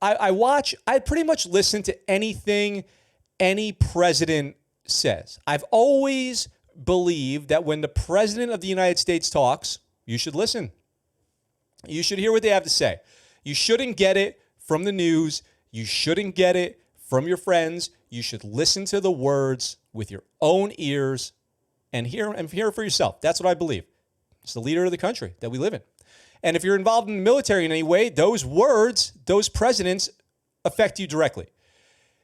I pretty much listen to anything any president says. I've always believed that when the president of the United States talks, you should listen. You should hear what they have to say. You shouldn't get it from the news. You shouldn't get it from your friends. You should listen to the words with your own ears and hear it for yourself. That's what I believe. It's the leader of the country that we live in. And if you're involved in the military in any way, those words, those presidents affect you directly.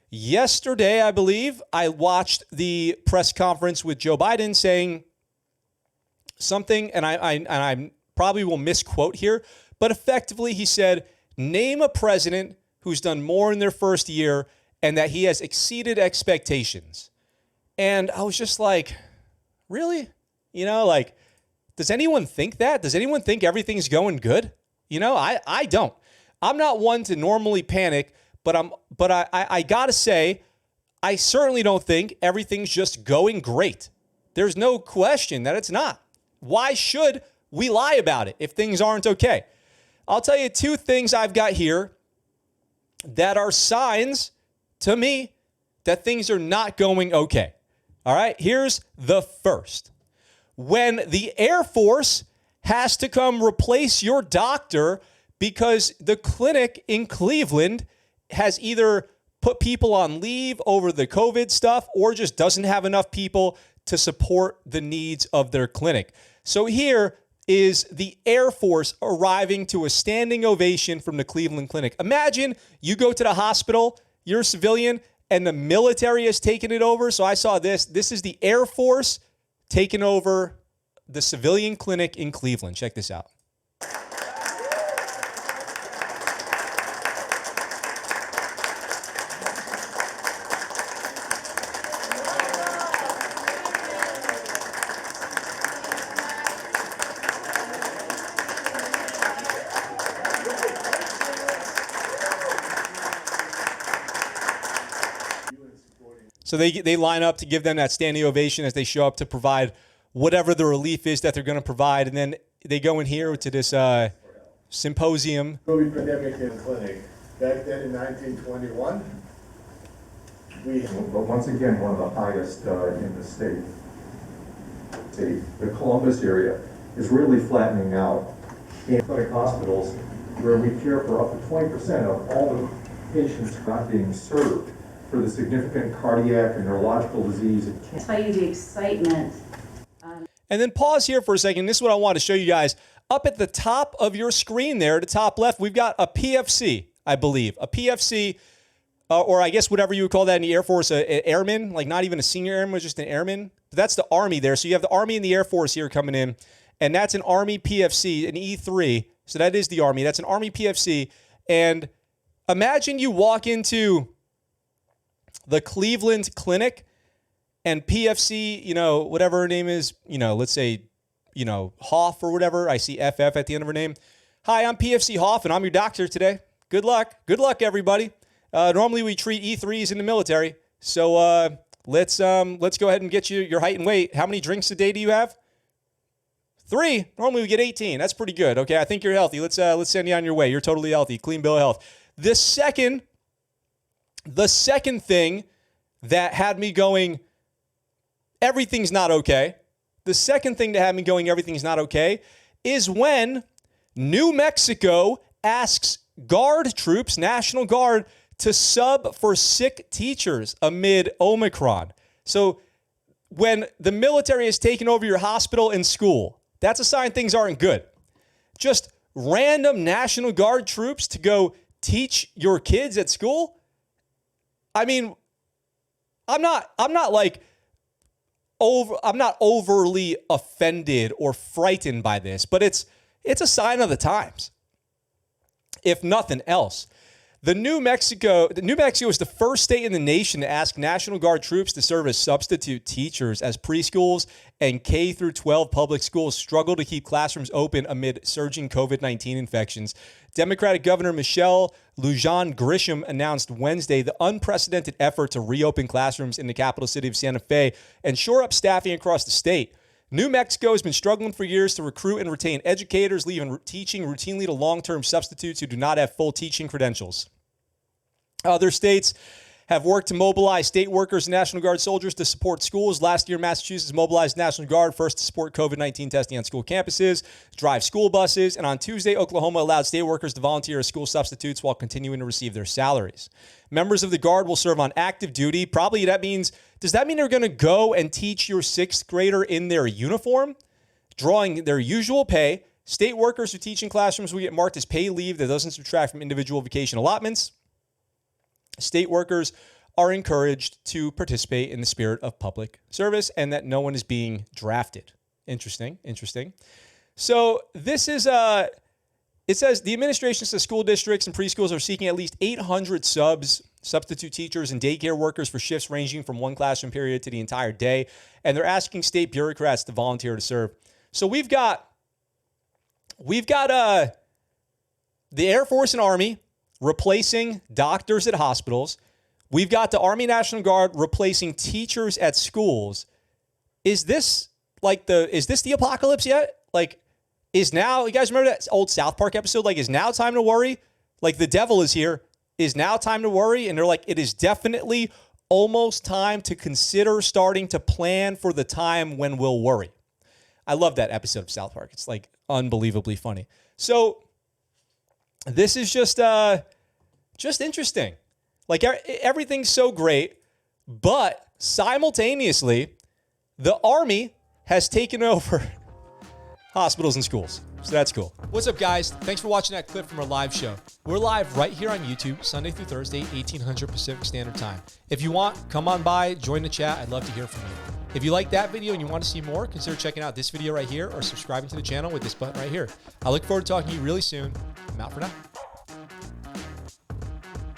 Yesterday, I believe, I watched the press conference with Joe Biden saying something, and I probably will misquote here, but effectively he said, name a president who's done more in their first year and that he has exceeded expectations. And I was just like, really? You know, like, does anyone think that? Does anyone think everything's going good? You know, I don't. I'm not one to normally panic, but I gotta say, I certainly don't think everything's just going great. There's no question that it's not. Why should we lie about it if things aren't okay? I'll tell you two things I've got here that are signs to me that things are not going okay. All right, here's the first. When the Air Force has to come replace your doctor because the clinic in Cleveland has either put people on leave over the COVID stuff or just doesn't have enough people to support the needs of their clinic. So here is the Air Force arriving to a standing ovation from the Cleveland Clinic. Imagine you go to the hospital, you're a civilian, and the military has taken it over. So I saw this. This is the Air Force taking over the civilian clinic in Cleveland. Check this out. So they line up to give them that standing ovation as they show up to provide whatever the relief is that they're going to provide. And then they go in here to this symposium. COVID pandemic in the clinic. Back then in 1921, But once again, one of the highest in the state. The Columbus area is really flattening out. In clinic hospitals, where we care for up to 20% of all the patients not being served for the significant cardiac and neurological disease. I'll tell you the excitement. And then pause here for a second. This is what I want to show you guys. Up at the top of your screen there, the top left, we've got a PFC, I believe. A PFC, or I guess whatever you would call that in the Air Force, an airman, like not even a senior airman, just an airman. But that's the Army there. So you have the Army and the Air Force here coming in. And that's an Army PFC, an E3. So that is the Army. That's an Army PFC. And imagine you walk into the Cleveland Clinic and PFC, you know, whatever her name is, you know, let's say, you know, Hoff or whatever. I see FF at the end of her name. Hi, I'm PFC Hoff and I'm your doctor today. Good luck. Good luck, everybody. Normally we treat E3s in the military. So let's go ahead and get you your height and weight. How many drinks a day do you have? 3. Normally we get 18. That's pretty good. Okay, I think you're healthy. Let's send you on your way. You're totally healthy. Clean bill of health. The second thing that had me going, everything's not okay. The second thing that had me going, everything's not okay, is when New Mexico asks Guard troops, National Guard, to sub for sick teachers amid Omicron. So when the military has taken over your hospital and school, that's a sign things aren't good. Just random National Guard troops to go teach your kids at school? I mean, I'm not overly offended or frightened by this, but it's a sign of the times. If nothing else, New Mexico is the first state in the nation to ask National Guard troops to serve as substitute teachers as preschools and K through 12 public schools struggle to keep classrooms open amid surging COVID-19 infections. Democratic Governor Michelle Lujan Grisham announced Wednesday the unprecedented effort to reopen classrooms in the capital city of Santa Fe and shore up staffing across the state. New Mexico has been struggling for years to recruit and retain educators, leaving teaching routinely to long-term substitutes who do not have full teaching credentials. Other states have worked to mobilize state workers and National Guard soldiers to support schools. Last year, Massachusetts mobilized National Guard first to support COVID-19 testing on school campuses, drive school buses, and on Tuesday, Oklahoma allowed state workers to volunteer as school substitutes while continuing to receive their salaries. Members of the Guard will serve on active duty. Probably does that mean they're going to go and teach your sixth grader in their uniform, drawing their usual pay? State workers who teach in classrooms will get marked as paid leave that doesn't subtract from individual vacation allotments. State workers are encouraged to participate in the spirit of public service and that no one is being drafted. Interesting. So this is, it says the administration says school districts and preschools are seeking at least 800 substitute teachers and daycare workers for shifts ranging from one classroom period to the entire day. And they're asking state bureaucrats to volunteer to serve. So we've got the Air Force and Army replacing doctors at hospitals. We've got the Army National Guard replacing teachers at schools. Is this the apocalypse yet? Like, is now, you guys remember that old South Park episode? Like, is now time to worry? Like, the devil is here. Is now time to worry? And they're like, it is definitely almost time to consider starting to plan for the time when we'll worry. I love that episode of South Park. It's like unbelievably funny. So this is just interesting. Like, everything's so great, but simultaneously, the Army has taken over hospitals and schools. So that's cool. What's up, guys? Thanks for watching that clip from our live show. We're live right here on YouTube, Sunday through Thursday, 1800 Pacific Standard Time. If you want, come on by, join the chat. I'd love to hear from you. If you like that video and you want to see more, consider checking out this video right here or subscribing to the channel with this button right here. I look forward to talking to you really soon. I'm out for now.